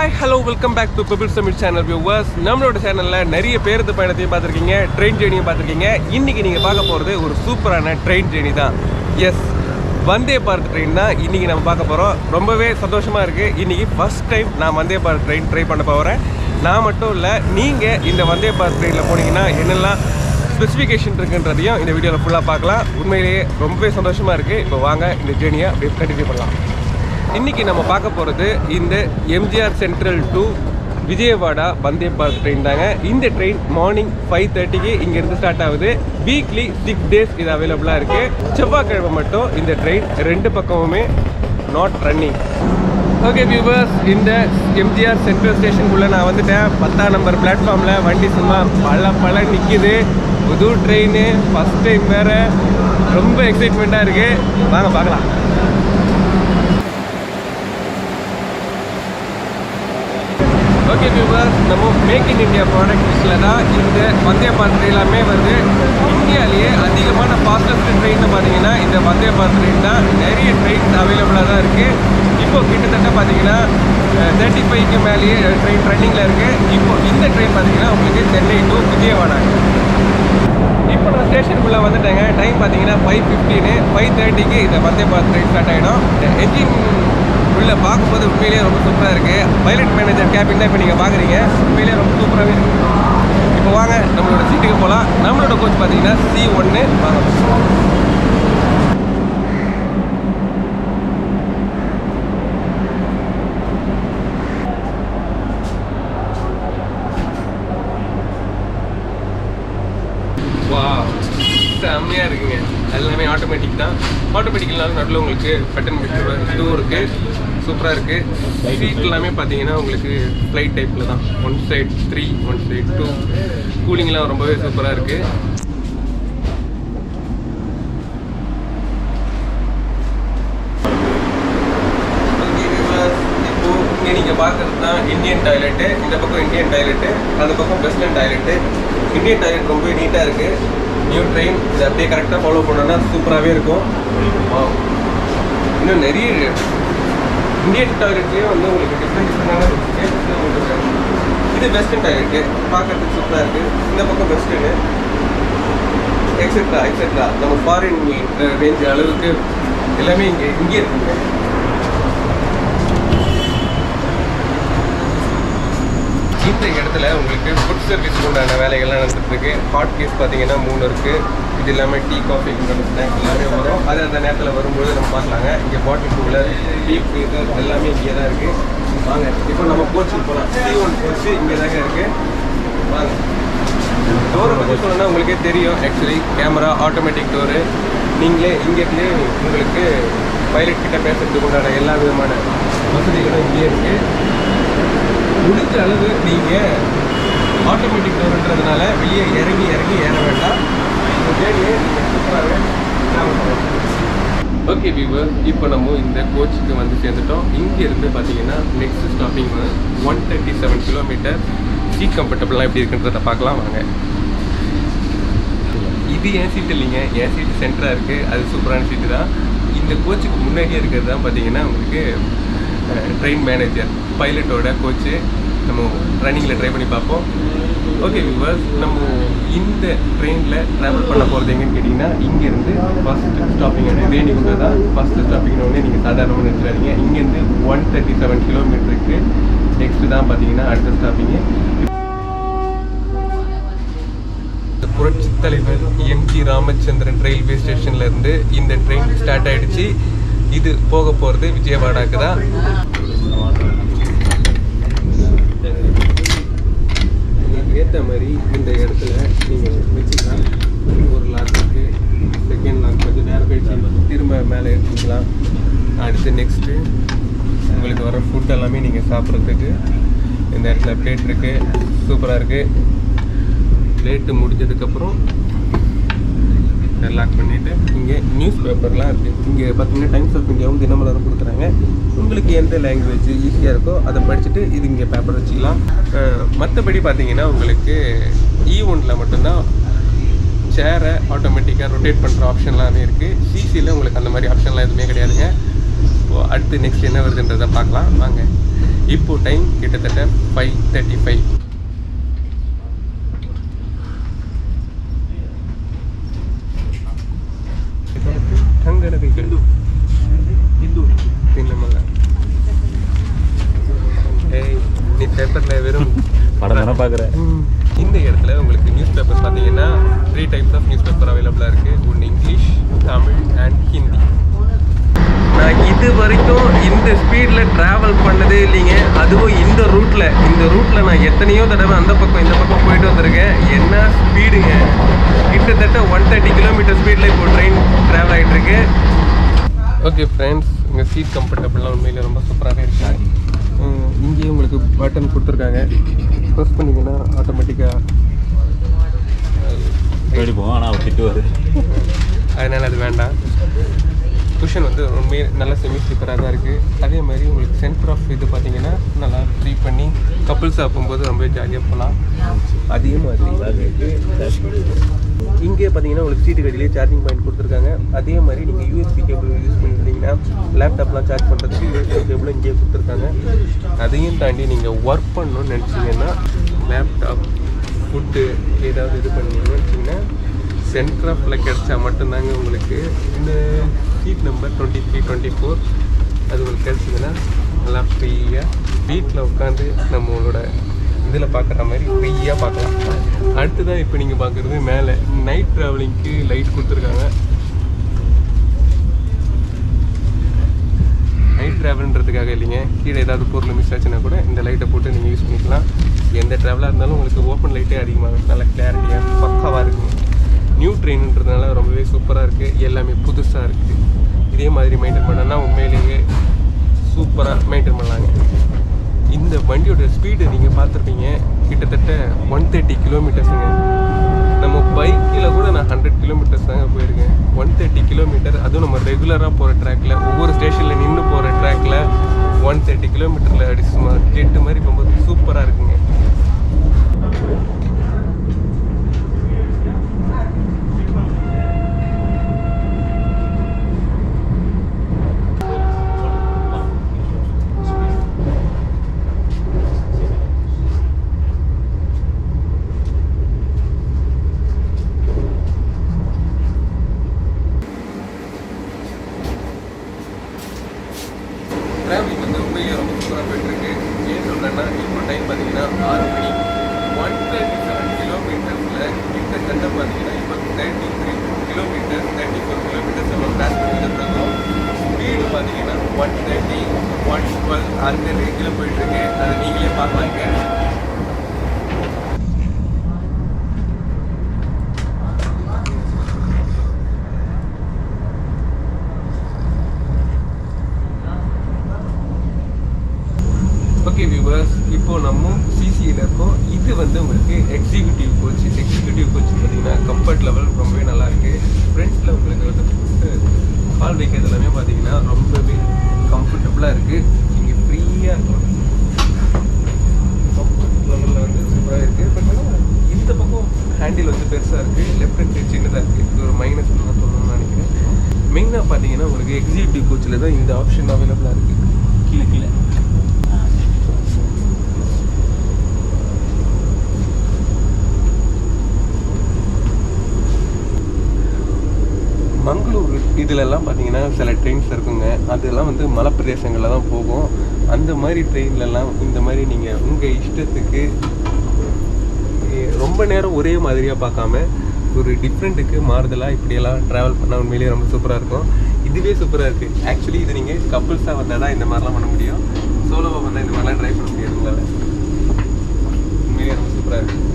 Hi hello welcome back to Pebbles Tamil channel viewers. நம்மளோட சேனலில் நிறைய பேருந்து பயணத்தையும் பார்த்துருக்கீங்க, ட்ரெயின் ஜேர்னியும் பார்த்துருக்கீங்க. இன்றைக்கி நீங்கள் பார்க்க போகிறது ஒரு சூப்பரான ட்ரெயின் ஜேர்னி தான். எஸ், வந்தே பாரத் ட்ரெயின் தான் இன்றைக்கி நம்ம பார்க்க போகிறோம். ரொம்பவே சந்தோஷமாக இருக்குது. இன்றைக்கி ஃபஸ்ட் டைம் நான் வந்தே பாரத் ட்ரெயின் ட்ரை பண்ண போகிறேன். நான் மட்டும் இல்லை, நீங்கள் இந்த வந்தே பாரத் ட்ரெயினில் போனீங்கன்னா என்னெல்லாம் ஸ்பெசிஃபிகேஷன் இருக்குன்றதையும் இந்த வீடியோவில் ஃபுல்லாக பார்க்கலாம். உண்மையிலேயே ரொம்பவே சந்தோஷமாக இருக்குது. இப்போ வாங்க இந்த ஜேர்னியை அப்படியே கண்டினியூ பண்ணலாம். இன்றைக்கி நம்ம பார்க்க போகிறது இந்த MGR central to Vijayawada Vande Bharat train தாங்க. இந்த ட்ரெயின் மார்னிங் 5:30க்கு இங்கேருந்து ஸ்டார்ட் ஆகுது. வீக்லி 6 days இது அவைலபிளாக இருக்குது. செவ்வாய்க்கிழமை மட்டும் இந்த ட்ரெயின் 2 பக்கமுமே நாட் ரன்னிங். ஓகே வியூவர்ஸ், இந்த எம்ஜிஆர் சென்ட்ரல் ஸ்டேஷனுக்குள்ளே நான் வந்துட்டேன். 10ஆம் நம்பர் பிளாட்ஃபார்மில் வண்டி சும்மா பல நிற்கிது. புது ட்ரெயின், ஃபஸ்ட் டைம் வேறு, ரொம்ப எக்ஸைட்மெண்ட்டாக இருக்குது. வாங்க பார்க்கலாம். ஓகே வியூவர்ஸ், நம்ம மேக் இன் இந்தியா ப்ராடக்ட் லிஸ்ட்டில் தான் இந்த வந்தே பாரத் எல்லாமே வந்து இந்தியாவிலேயே அதிகமான ஃபாஸ்டஸ்ட் ட்ரெயின்னு பார்த்தீங்கன்னா இந்த வந்தே பாரத் ட்ரெயின் தான். நிறைய ட்ரெயின்ஸ் அவைலபிளாக தான் இருக்குது. இப்போது கிட்டத்தட்ட பார்த்தீங்கன்னா 35க்கு மேலேயே ட்ரெயின் ரன்னிங்கில் இருக்குது. இப்போது இந்த ட்ரெயின் பார்த்தீங்கன்னா உங்களுக்கு சென்னை டு விஜயவாடா. இப்போ நான் ஸ்டேஷனுக்குள்ளே வந்துட்டேங்க. டைம் பார்த்தீங்கன்னா 5:15. 5:30க்கு இந்த வந்தே பாரத் ட்ரெயின் ஸ்டார்ட் ஆகிடும். என்ஜின் உள்ளே பார்க்கும்போது உண்மையிலேயே ரொம்ப சூப்பராக இருக்குது. பைலட் மேனேஜர் கேபின் தான் இப்போ நீங்கள் பார்க்குறீங்க. உண்மையிலேயே ரொம்ப சூப்பராகவே இருக்குது. இப்போ வாங்க நம்மளோட சீட்டுக்கு போகலாம். நம்மளோட கோச் பார்த்தீங்கன்னா C1. வாங்க. வா, செம்மையாக இருக்குங்க. எல்லாமே ஆட்டோமேட்டிக் தான். ஆட்டோமேட்டிக்னாலும் நடுவில் உங்களுக்கு பட்டன் இதுவும் இருக்குது. சூப்பராக இருக்குது. சீட் எல்லாமே பார்த்தீங்கன்னா உங்களுக்கு ஃப்ளைட் டைப்பில் தான். 1 side 3, 1 side 2. கூலிங்லாம் ரொம்பவே சூப்பராக இருக்குது. இப்போது இங்கே நீங்கள் பார்க்குறது தான் இந்தியன் டாய்லெட்டு. இந்த பக்கம் இந்தியன் டாய்லெட்டு, அந்த பக்கம் வெஸ்டர்ன் டாய்லெட்டு. இந்தியன் டாய்லெட் ரொம்ப நீட்டாக இருக்குது. நியூ ட்ரெயின் இதை அப்படியே கரெக்டாக ஃபாலோ பண்ணோன்னா சூப்பராகவே இருக்கும். இன்னும் நிறைய இந்தியன் டாய்லெட்லேயே வந்து உங்களுக்கு டிஃப்ரெண்டான இது வெஸ்டர்ன் டாய்லெட்டு பார்க்குறதுக்கு சூப்பராக இருக்குது. இந்த பக்கம் வெஸ்டர்னு எக்ஸெட்ரா நம்ம ஃபாரின் ரேஞ்ச் அளவுக்கு எல்லாமே இங்கே இருக்குங்க. இந்த இடத்துல உங்களுக்கு ஃபுட் சர்வீஸ் உண்டான வேலைகள்லாம் நடந்துட்டுருக்கு. ஹாட் கேஸ் பார்த்தீங்கன்னா 3 இருக்குது. இது இல்லாமல் டீ, காஃபி, ஸ்நாக்ஸ் எல்லாமே வரும். அது அந்த நேரத்தில் வரும்போது நம்ம பார்க்கலாங்க. இங்கே பாட்டில் கூலர், டீ ஃப்ரீசர் எல்லாமே இங்கே தான் இருக்குது. வாங்க இப்போ நம்ம கோச்சுக்கு போகலாம். C1 கோச்சு இங்கே தாங்க இருக்குது. வாங்க. டோரை பற்றி சொல்லணும்னா உங்களுக்கே தெரியும். Actually camera, automatic door. நீங்களே இங்கேருந்தே உங்களுக்கு பைலட் கிட்ட பேசுறதுக்கு உண்டான எல்லா விதமான வசதிகளும் இங்கே இருக்குது. முடிஞ்ச அளவு நீங்கள் ஆட்டோமேட்டிக் டோர்ன்றதுனால வெளியே இறங்கி ஏற வேண்டாம். ஓகே வியூவர், இப்போ நம்ம இந்த கோச்சுக்கு வந்து சேர்ந்துட்டோம். இங்கேருந்து பார்த்தீங்கன்னா நெக்ஸ்ட் ஸ்டாப்பிங் 137 கிலோமீட்டர். சீட் கம்ஃபர்டபுளாக எப்படி இருக்குன்றதை பார்க்கலாம் வாங்க. இது என் சீட் இல்லைங்க, என் சீட்டு சென்டராக இருக்குது. அது சூப்பரான சீட்டு தான். இந்த கோச்சுக்கு முன்னாடியே இருக்கிறது தான் பார்த்தீங்கன்னா உங்களுக்கு ட்ரெயின் மேனேஜர், பைலட்டோட கோச்சு. நம்ம ரன்னிங்கில் ட்ரை பண்ணி பார்ப்போம். ஓகே வியூவர்ஸ், நம்ம இந்த ட்ரெயினில் ட்ராவல் பண்ண போகிறது எங்கன்னு கேட்டிங்கன்னா இங்கேருந்து ஃபஸ்ட்டு ஸ்டாப்பிங்கான ரேணிகுண்டா தான் ஃபஸ்ட்டு ஸ்டாப்பிங்னு ஒன்று நீங்கள் சாதாரணமாக நினச்சிடாதீங்க. இங்கேருந்து 137 கிலோமீட்டருக்கு நெக்ஸ்ட்டு தான் பார்த்தீங்கன்னா அடுத்த ஸ்டாப்பிங்கு. புரட்சி தலைவர் எம்ஜி ராமச்சந்திரன் ரயில்வே ஸ்டேஷன்லேருந்து இந்த ட்ரெயின் ஸ்டார்ட் ஆகிடுச்சு. இது போக போகிறது விஜயவாடாக்கு தான். ஏற்ற மாதிரி இந்த இடத்துல நீங்கள் வச்சுக்கலாம். ஒரு லாக் இருக்குது, செகண்ட் லாக் கொஞ்சம் நேரம் கழிச்சு திரும்ப மேலே எடுத்துக்கலாம். அடுத்து நெக்ஸ்ட்டு உங்களுக்கு வர ஃபுட் எல்லாமே நீங்கள் சாப்பிட்றதுக்கு இந்த இடத்துல பிளேட் இருக்குது. சூப்பராக இருக்குது. பிளேட்டு முடிஞ்சதுக்கப்புறம் லாக் பண்ணிவிட்டு இங்கே நியூஸ் பேப்பர்லாம் இருக்குது. இங்கே பார்த்தீங்கன்னா டைம்ஸ் ஆஃப் இந்தியாவும் தினமலரும் கொடுக்குறாங்க. உங்களுக்கு எந்த லாங்குவேஜ் ஈஸியாக இருக்கோ அதை படிச்சுட்டு இது இங்கே பேப்பர் வச்சுக்கலாம். மற்றபடி பார்த்தீங்கன்னா உங்களுக்கு E1ல் மட்டும்தான் சேரை ஆட்டோமேட்டிக்காக ரொட்டேட் பண்ணுற ஆப்ஷன்லாம் இருக்குது. சிசியில் உங்களுக்கு அந்த மாதிரி ஆப்ஷன்லாம் எதுவுமே கிடையாதுங்க. ஸோ அடுத்து நெக்ஸ்ட் என்ன வருதுன்றதை பார்க்கலாம் வாங்க. இப்போது டைம் கிட்டத்தட்ட 5:35. நீ பேப்பரில் வெறும் படம் தானே பார்க்குறேன். இந்த இடத்துல உங்களுக்கு நியூஸ் பேப்பர் பார்த்தீங்கன்னா 3 டைப்ஸ் ஆஃப் நியூஸ் பேப்பர் அவைலபிளாக இருக்குது. ஒன்று இங்கிலீஷ், தமிழ் அண்ட் ஹிந்தி. நான் இது வரைக்கும் இந்த ஸ்பீடில் ட்ராவல் பண்ணதே இல்லைங்க. அதுவும் இந்த ரூட்டில் நான் எத்தனையோ தடவை அந்த பக்கம் இந்த பக்கம் போயிட்டு வந்திருக்கேன். என்ன ஸ்பீடுங்க, கிட்டத்தட்ட 130 கிலோமீட்டர் ஸ்பீடில் இப்போ ட்ரெயின் ட்ராவல் ஆகிட்டுருக்கு. ஓகே ஃப்ரெண்ட்ஸ், உங்கள் சீட் கம்ஃபர்டபுளாக உண்மையிலே ரொம்ப சூப்பராகவே இருக்குது. இங்கேயும் உங்களுக்கு பட்டன் கொடுத்துருக்காங்க. ப்ரெஸ் பண்ணிங்கன்னா ஆட்டோமேட்டிக்காக போயிடுவோம். ஆனால் திட்டுவார், அதனால் அது வேண்டாம். குஷன் வந்து உண்மையே நல்லா செமி ஸ்லீப்பராக தான் இருக்குது. அதே மாதிரி உங்களுக்கு சென்டர் ஆஃப் இது பார்த்தீங்கன்னா நல்லா ஃப்ரீ பண்ணி கப்புள்ஸ் சாப்பிடும்போது ரொம்ப ஜாலியாக போகலாம். அதே மாதிரி இங்கே பார்த்தீங்கன்னா உங்களுக்கு சீட்டு கடியிலே சார்ஜிங் பாயிண்ட் கொடுத்துருக்காங்க. அதே மாதிரி நீங்கள் யூஎஸ்பி கேபிள் யூஸ் பண்ணியிருந்தீங்கன்னா லேப்டாப்லாம் சார்ஜ் பண்ணுறதுக்கு யூஎஸ்பி கேபிளும் இங்கேயே கொடுத்துருக்காங்க. அதையும் தாண்டி நீங்கள் ஒர்க் பண்ணணும்னு நினச்சிங்கன்னா லேப்டாப் ஃபுட்டு ஏதாவது இது பண்ணணும்னு நினச்சிங்கன்னா சென்டர் ஆஃபில் கிடச்சா மட்டும்தாங்க உங்களுக்கு இந்த சீட் நம்பர் 23, 24 அது உங்களுக்கு கிடச்சிதுன்னா நல்லா ஃப்ரீயாக வீட்டில் உட்காந்து நம்மளோட இதில் பார்க்குற மாதிரி ஃப்ரீயாக பார்க்கலாம். அடுத்ததான் இப்போ நீங்கள் பார்க்குறது மேலே நைட் ட்ராவலிங்க்கு லைட் கொடுத்துருக்காங்க. நைட் ட்ராவல்ன்றதுக்காக இல்லைங்க, கீழே ஏதாவது பொருள் மிஸ் ஆச்சுன்னா கூட இந்த லைட்டை போட்டு நீங்கள் யூஸ் பண்ணிக்கலாம். எந்த ட்ராவலாக இருந்தாலும் உங்களுக்கு ஓப்பன் லைட்டே அதிகமாக நல்லா கிளாரிட்டியாக பக்காவாக இருக்குங்க. நியூ ட்ரெயின்ன்றதுனால ரொம்பவே சூப்பராக இருக்குது, எல்லாமே புதுசாக இருக்குது. இதே மாதிரி மெயின்டைன் பண்ணோன்னா உண்மையிலேயே சூப்பராக மெயின்டைன் பண்ணலாங்க. இந்த வண்டியோட ஸ்பீடு நீங்கள் பார்த்துருப்பீங்க, கிட்டத்தட்ட 130 கிலோமீட்டர்ஸுங்க. நம்ம பைக்கில் கூட நான் 100 கிலோமீட்டர்ஸ் தாங்க போயிருக்கேன். 130 கிலோமீட்டர், அதுவும் நம்ம ரெகுலராக போகிற ட்ராக்கில், ஒவ்வொரு ஸ்டேஷனில் நின்று போகிற ட்ராக்கில் 130 கிலோமீட்டரில் அடி சும்மா ஜெட்டு மாதிரி ரொம்ப சூப்பராக இருக்குங்க. ட்ராவலிங் வந்து உண்மையிலேயே ரொம்ப சூப்பராக போயிட்டுருக்கு. ஏன் சொல்கிறேன்னா இப்போ டைம் பார்த்தீங்கன்னா 6 மணி. 137 கிலோமீட்டர்ஸில் கிட்டத்தட்ட பார்த்தீங்கன்னா இப்போ 33 கிலோமீட்டர் 34 கிலோமீட்டர்ஸ் நம்ம கிராஸ் பண்ணியிருக்கோம். ஸ்பீடு பார்த்தீங்கன்னா 130, 112 அந்த ரேஞ்சில் போயிட்டுருக்கு. அதை நீங்களே பார்க்கலாங்க. ஓகே வியூவர்ஸ், இப்போது நம்ம சிசியில் இருக்கோம். இது வந்து உங்களுக்கு எக்ஸிக்யூட்டிவ் கோச். எக்ஸிக்யூட்டிவ் கோச் பார்த்தீங்கன்னா கம்ஃபர்ட் லெவல் ரொம்பவே நல்லாயிருக்கு. ஃப்ரெண்ட்ஸில் உங்களுக்கு வந்து கால் வைக்கிறது எல்லாமே பார்த்தீங்கன்னா ரொம்பவே கம்ஃபர்டபுளாக இருக்குது. நீங்கள் ஃப்ரீயாக இருக்கலாம். கம்ஃபர்ட் லெவலில் வந்து சூப்பராக இருக்குது. பட் ஆனால் இந்த பக்கம் ஹேண்டில் வந்து பெருசாக இருக்குது, லெஃப்ட் ஹேண்ட் சின்னதாக இருக்குது. இது ஒரு மைனஸ் தான் சொல்லணும்னு நினைக்கிறேன். மெயினாக பார்த்தீங்கன்னா உங்களுக்கு எக்ஸிக்யூட்டிவ் கோச்சில் தான் இந்த ஆப்ஷன் அவைலபிளாக இருக்குது. கீழே மங்களூர் இதிலெல்லாம் பார்த்தீங்கன்னா சில ட்ரெயின்ஸ் இருக்குங்க. அதெல்லாம் வந்து மலை பிரதேசங்களில் தான் போகும். அந்த மாதிரி ட்ரெயின்லலாம் இந்த மாதிரி நீங்கள் உங்கள் இஷ்டத்துக்கு ரொம்ப நேரம் ஒரே மாதிரியாக பார்க்காம ஒரு டிஃப்ரெண்ட்டுக்கு மாறுதலாக இப்படியெல்லாம் ட்ராவல் பண்ணால் உண்மையிலேயே ரொம்ப சூப்பராக இருக்கும். இதுவே சூப்பராக இருக்குது. ஆக்சுவலி இது நீங்கள் கப்புள்ஸாக வந்தால் தான் இந்த மாதிரிலாம் பண்ண முடியும். சோலோவாக வந்தால் இந்த மாதிரிலாம் ட்ரைவ் பண்ண முடியாது உங்களால். உண்மையிலேயே ரொம்ப சூப்பராக இருக்குது.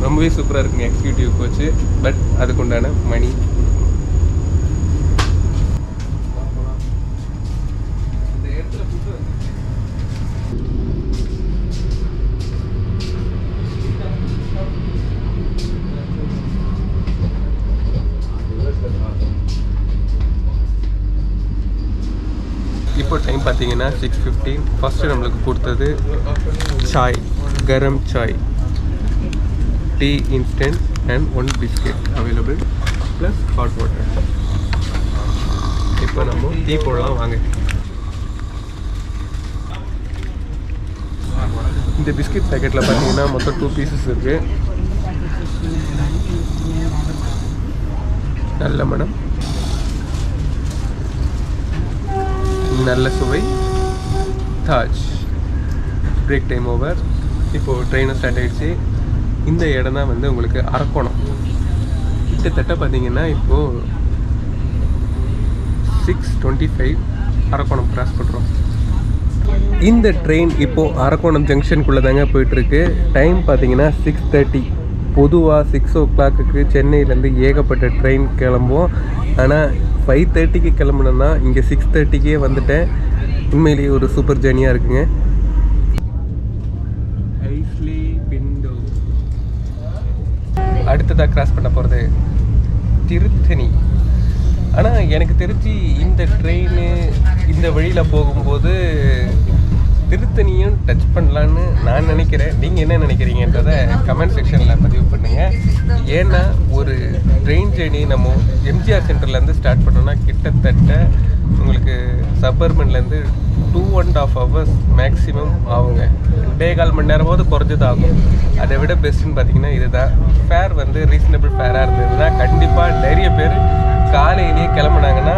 ரொம்பவே சூப்பராக இருக்குங்க எக்ஸிக்யூட்டிவ் கோச்சு. பட் அதுக்கு உண்டான மணி இந்த இடத்துல ஃபுட்டு வந்து இப்போ டைம் பார்த்தீங்கன்னா 6:15. ஃபஸ்ட்டு நம்மளுக்கு கொடுத்தது சாய், கரம் சாய். Tea instant and 1 biscuit available plus hot water. இப்போ நம்ம டீ போடலாம் வாங்க. இந்த பிஸ்கெட் பேக்கெட்டில் பார்த்தீங்கன்னா மொத்தம் 2 பீசஸ் இருக்குது. நல்ல மனம், நல்ல சுவை. தாஜ். Break time over. இப்போது ட்ரெயினும் ஸ்டார்ட் ஆகிடுச்சு. இந்த இடம் தான் வந்து உங்களுக்கு அரக்கோணம். கிட்டத்தட்ட பார்த்தீங்கன்னா இப்போது 6:25 அரக்கோணம் கிராஸ் பண்ணுறோம். இந்த ட்ரெயின் இப்போது அரக்கோணம் ஜங்ஷனுக்குள்ளே தாங்க போயிட்டுருக்கு. டைம் பார்த்தீங்கன்னா 6:30. பொதுவாக 6 o'clock சென்னையிலேருந்து ஏகப்பட்ட ட்ரெயின் கிளம்புவோம். ஆனால் 5:30 கிளம்புனோன்னா இங்கே 6:30 வந்துட்டேன். உண்மையிலேயே ஒரு சூப்பர் ஜேர்னியாக இருக்குங்க. ஐஸ்லி விண்டோ. அடுத்ததாக கிராஸ் பண்ண போகிறது திருத்தணி. ஆனால் எனக்கு தெரிஞ்சு இந்த ட்ரெயின் இந்த வழியில் போகும்போது திருத்தணியும் டச் பண்ணலான்னு நான் நினைக்கிறேன். நீங்கள் என்ன நினைக்கிறீங்கன்றதை கமெண்ட் செக்ஷனில் பதிவு பண்ணுங்கள். ஏன்னா ஒரு ட்ரெயின் ஜேர்னி நம்ம எம்ஜிஆர் சென்டர்லேருந்து ஸ்டார்ட் பண்ணோன்னா கிட்டத்தட்ட உங்களுக்கு சப்பர்பன்லேருந்து 2.5 hours மேக்ஸிமம் ஆகுங்க. 2.25 மணி நேரமாவது குறைஞ்சது ஆகும். அதை விட பெஸ்ட்டுன்னு பார்த்தீங்கன்னா இதுதான். ஃபேர் வந்து ரீசனபிள் ஃபேராக இருந்ததுன்னா கண்டிப்பாக நிறைய பேர் காலையிலேயே கிளம்புனாங்கன்னா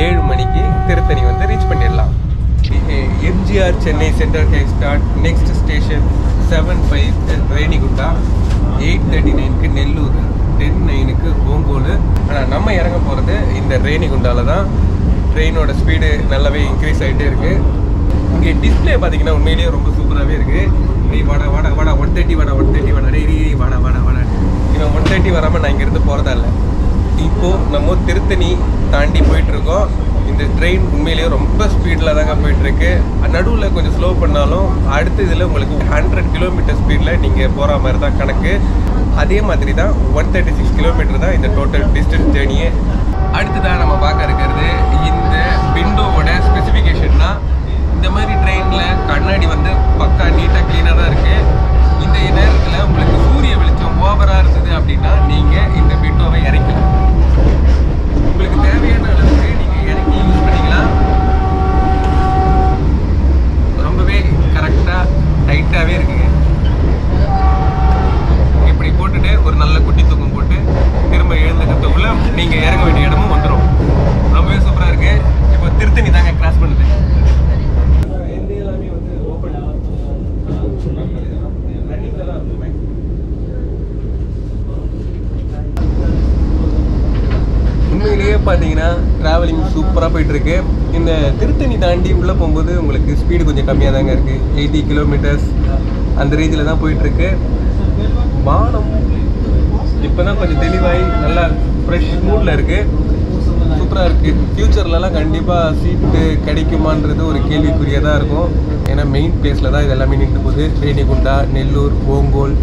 7 மணிக்கு திருத்தணி வந்து ரீச் பண்ணிடலாம். MGR Chennai central high start. Next station 7:05 Renigunta, 8:39 Nellore, 10:09 Ongole. ஆனால் நம்ம இறங்க போகிறது இந்த ரேணிகுண்டாவில் தான். ட்ரெயினோட ஸ்பீடு நல்லாவே இன்க்ரீஸ் ஆகிட்டே இருக்குது. இங்கே டிஸ்பிளே பார்த்தீங்கன்னா உண்மையிலேயே ரொம்ப சூப்பராகவே இருக்குது. வாடா வாடா வாடா 130 வாடா 130 வாடா வாடா வாடா வாடா. இவன் 130 வராமல் நான் இங்கேருந்து போகிறதா இல்லை. இப்போது நம்ம திருத்தணி தாண்டி போயிட்டுருக்கோம். இந்த ட்ரெயின் உண்மையிலேயே ரொம்ப ஸ்பீடில் தாங்க போயிட்டுருக்கு. நடுவில் கொஞ்சம் ஸ்லோ பண்ணாலும் அடுத்த இதில் உங்களுக்கு 100 km ஸ்பீடில் நீங்கள் போகிற மாதிரி தான் கணக்கு. அதே மாதிரி தான் 136 km தான் இந்த டோட்டல் டிஸ்டன்ஸ் ஜேர்னியே. அடுத்ததாக நம்ம பார்க்க இருக்கிறது இந்த விண்டோவோட ஸ்பெசிஃபிகேஷன் தான். இந்த மாதிரி ட்ரெயினில் கண்ணாடி வந்து பக்கா நீட்டாக க்ளீனாக தான் இருக்குது. இந்த நேரத்தில் உங்களுக்கு சூரிய வெளிச்சம் ஓவராக இருந்தது அப்படின்னா நீங்கள் இந்த விண்டோவை இறக்கலாம். உங்களுக்கு தேவையான அளவுக்கு நீங்கள் இறக்கி யூஸ் பண்ணிக்கலாம். ரொம்பவே கரெக்டாக டைட்டாகவே இருக்குங்க. இப்படி போட்டுட்டு ஒரு நல்ல குட்டி தூக்கம் போட்டு திரும்ப எழுந்துக்கிறதுக்குள்ள நீங்கள் இறங்க வேண்டிய இடமும் வந்துடும். ரொம்பவே சூப்பராக இருக்குது. இப்போ திருத்தணி தாங்க கிராஸ் பண்ணுது. உண்மையிலேயே பார்த்தீங்கன்னா ட்ராவலிங் சூப்பராக போயிட்டுருக்கு. இந்த திருத்தணி தாண்டி உள்ளே போகும்போது உங்களுக்கு ஸ்பீடு கொஞ்சம் கம்மியாக தாங்க இருக்குது. 80 km அந்த ரேஞ்சில் தான் போயிட்டுருக்கு. வானம் இப்போ தான் கொஞ்சம் தெளிவாகி நல்லா ஃப்ரெஷ் மூடில் இருக்குது. சூப்பராக இருக்குது. ஃப்யூச்சர்லலாம் கண்டிப்பாக சீட்டு கிடைக்குமான்றது ஒரு கேள்விக்குறியாக தான் இருக்கும். ஏன்னா மெயின் பிளேஸில் தான் இது எல்லாமே நின்று போகுது. ரேணிகுண்டா, நெல்லூர், ஓங்கோல்,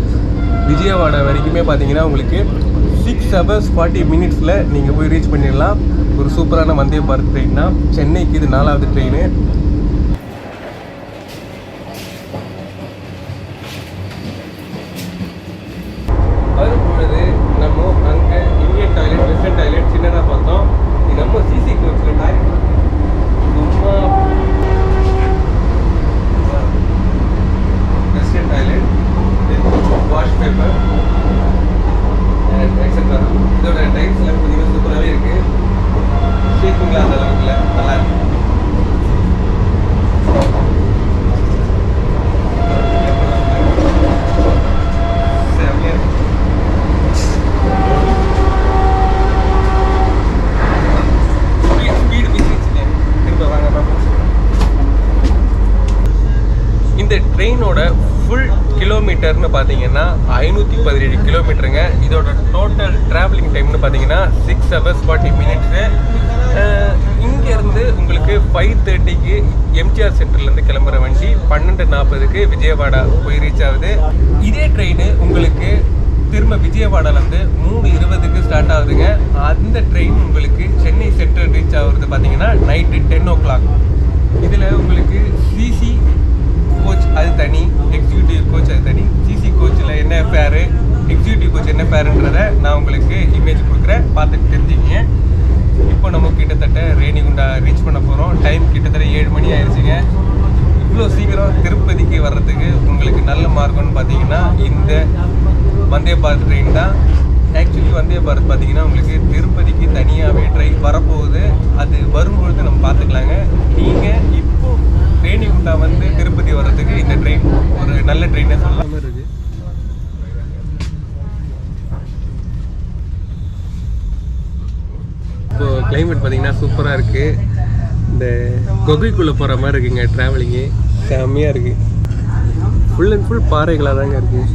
விஜயவாடா வரைக்குமே பார்த்தீங்கன்னா உங்களுக்கு 6 hours 40 minutes நீங்கள் போய் ரீச் பண்ணிடலாம். ஒரு சூப்பரான வந்தே பாரத் ட்ரெயின் தான். சென்னைக்கு இது 4வது ட்ரெயின். வரும்பொழுது நம்ம அங்கே இந்தியன் டாய்லெட், வெஸ்டர்ன் டாய்லெட் சின்னதாக பார்த்தோம். இது நம்ம சிசி கோச்சில் டாய்லெட் சும்மா western toilet, wash paper etcetera. இதோட டைல்ஸ் எல்லாம் பார்த்தீங்கன்னா சூப்பராகவே இருக்குது. ஷேக்குங்களா அந்த அளவுக்கு இல்லை, நல்லா இருக்கு. ஸ்பீடு மிஸ்ஸிங்க. திரும்ப வாங்க பார்ப்போம். இந்த ட்ரெயினோட ஃபுல் கிலோமீட்டர்னு பார்த்தீங்கன்னா 517 கிலோமீட்டருங்க. இதோட டோட்டல் ட்ராவலிங் டைம்னு பார்த்தீங்கன்னா 6 hours 40 minutes. இங்கேருந்து உங்களுக்கு 5:30 எம்ஜிஆர் சென்டர்லேருந்து கிளம்புற வண்டி 12:40 விஜயவாடா போய் ரீச் ஆகுது. இதே ட்ரெயின் உங்களுக்கு திரும்ப விஜயவாடாலேருந்து 3:20 ஸ்டார்ட் ஆகுதுங்க. அந்த ட்ரெயின் உங்களுக்கு சென்னை சென்ட்ரல் ரீச் ஆகுறது பார்த்தீங்கன்னா நைட்டு 10 o'clock. இதில் உங்களுக்கு சிசி கோச் அது தனி, எக்ஸிக்யூட்டிவ் கோச் அது தனி. சிசி கோச்சில் என்ன ஃபேரு, எக்ஸிக்யூட்டிவ் என்ன ஃபேருன்றதை நான் உங்களுக்கு இமேஜ் கொடுக்குறேன், பார்த்துட்டு தெரிஞ்சுக்கிங்க. இப்போ நம்ம கிட்டத்தட்ட ரேணிகுண்டா ரீச் பண்ண போகிறோம். டைம் கிட்டத்தட்ட 7 மணி ஆயிடுச்சுங்க. இவ்வளோ சீக்கிரம் திருப்பதிக்கு வர்றதுக்கு உங்களுக்கு நல்ல மார்க்கம்னு பார்த்தீங்கன்னா இந்த வந்தே பாரத் ட்ரெயின் தான். ஆக்சுவலி வந்தே பாரத் பார்த்தீங்கன்னா உங்களுக்கு திருப்பதிக்கு தனியாகவே ட்ரெயின் வரப்போகுது. அது வரும்பொழுது நம்ம பார்த்துக்கலாங்க. நீங்கள் இப்போ ரேணிகுண்டா வந்து திருப்பதி வர்றதுக்கு இந்த ட்ரெயின் ஒரு நல்ல ட்ரெயினே சொல்லலாம் இருக்குது. இப்போ கிளைமேட் பார்த்தீங்கன்னா சூப்பராக இருக்குது. இந்த கொகைக்குள்ளே போகிற மாதிரி இருக்குங்க. ட்ராவலிங்கு செம்மையாக இருக்குது. ஃபுல் அண்ட் ஃபுல் பாறைகளாக தாங்க இருக்குது.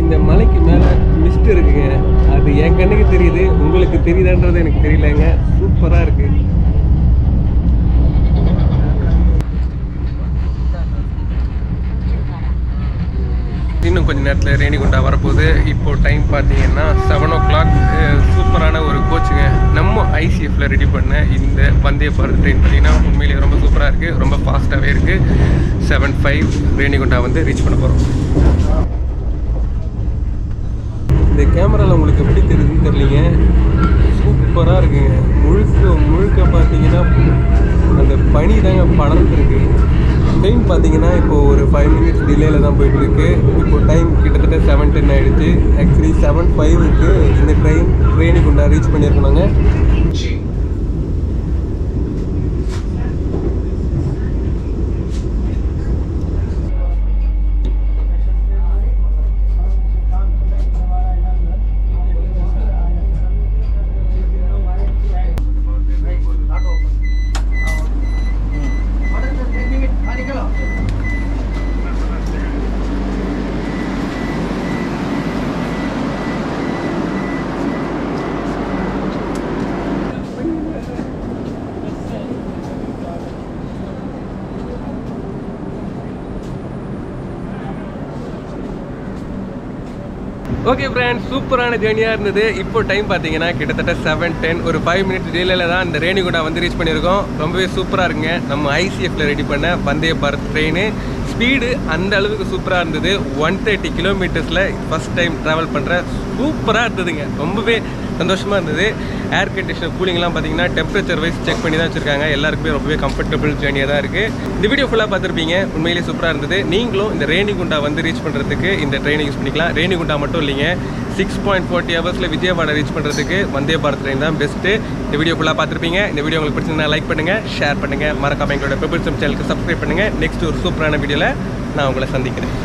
இந்த மலைக்கு மேலே மிஸ்ட் இருக்குங்க. அது என் கண்ணுக்கு தெரியுது, உங்களுக்கு தெரியுதான்றது எனக்கு தெரியலங்க. சூப்பராக இருக்குது. இன்னும் கொஞ்சம் நேரத்தில் ரேணிகுண்டா வரப்போகுது. இப்போது டைம் பார்த்தீங்கன்னா 7 o'clock. சூப்பரான ஒரு கோச்சுங்க. நம்ம ஐசிஎஃப்ல ரெடி பண்ண இந்த வந்தே பாரத் ட்ரெயின் பார்த்தீங்கன்னா உண்மையிலேயே ரொம்ப சூப்பராக இருக்குது. ரொம்ப ஃபாஸ்ட்டாகவே இருக்குது. 7:05 ரேணிகுண்டா வந்து ரீச் பண்ண போகிறோம். இந்த கேமராவில் உங்களுக்கு எப்படி தெரியுதுன்னு தெரியலீங்க. சூப்பராக இருக்குங்க. முழுக்க பார்த்தீங்கன்னா அந்த பனி தாங்க படர்ந்துருக்கு. ட்ரெயின் பார்த்தீங்கன்னா இப்போது ஒரு 5 minutes டிலேயில் தான் போயிட்டுருக்கு. இப்போது டைம் கிட்டத்தட்ட 7:10 ஆகிடுச்சு. ஆக்சுவலி 7:05க்கு இந்த ட்ரெயின் ரேணிகுண்டா ரீச் பண்ணியிருக்கணுங்க. ஓகே ஃப்ரெண்ட்ஸ், சூப்பரான ஜேர்னியாக இருந்தது. இப்போ டைம் பார்த்தீங்கன்னா கிட்டத்தட்ட 7:10. ஒரு 5 minutes டிலேல தான் இந்த ரேணிகுண்டா வந்து ரீச் பண்ணியிருக்கோம். ரொம்பவே சூப்பராக இருக்குங்க. நம்ம ஐசிஎஃப்ல ரெடி பண்ண வந்தே பாரத் ட்ரெயின் ஸ்பீடு அந்த அளவுக்கு சூப்பராக இருந்தது. 130 kilometers ஃபஸ்ட் டைம் ட்ராவல் பண்ணுற சூப்பராக இருந்ததுங்க. ரொம்பவே சந்தோஷமாக இருந்தது. ஏர் கண்டிஷனர் கூலிங்லாம் பார்த்தீங்கன்னா டெம்பரேச்சர் வைஸ் செக் பண்ணி தான் வச்சுருக்காங்க. எல்லாருக்குமே ரொம்பவே கம்ஃபர்டபுள் ஜேர்னியாக தான் இருக்குது. இந்த வீடியோ ஃபுல்லாக பார்த்துருப்பீங்க. உண்மையிலேயே சூப்பராக இருந்தது. நீங்களும் இந்த ரேணிகுண்டா வந்து ரீச் பண்ணுறதுக்கு இந்த ட்ரெயினை யூஸ் பண்ணிக்கலாம். ரேணிகுண்டா மட்டும் இல்லைங்க, 6.40 hours விஜயவாடா ரீச் பண்ணுறதுக்கு வந்தே பாரத் ட்ரெயின் தான் பெஸ்ட்டு. இந்த வீடியோ ஃபுல்லாக பார்த்துருப்பீங்க. இந்த வீடியோ உங்களுக்கு பிடிச்சிருந்தா லைக் பண்ணுங்கள், ஷேர் பண்ணுங்கள், மறக்காம எங்களோட பெபிள்சம் சேனலுக்கு சப்ஸ்கிரைப் பண்ணுங்கள். நெக்ஸ்ட் ஒரு சூப்பரான வீடியோவில் நான் உங்களை சந்திக்கிறேன்.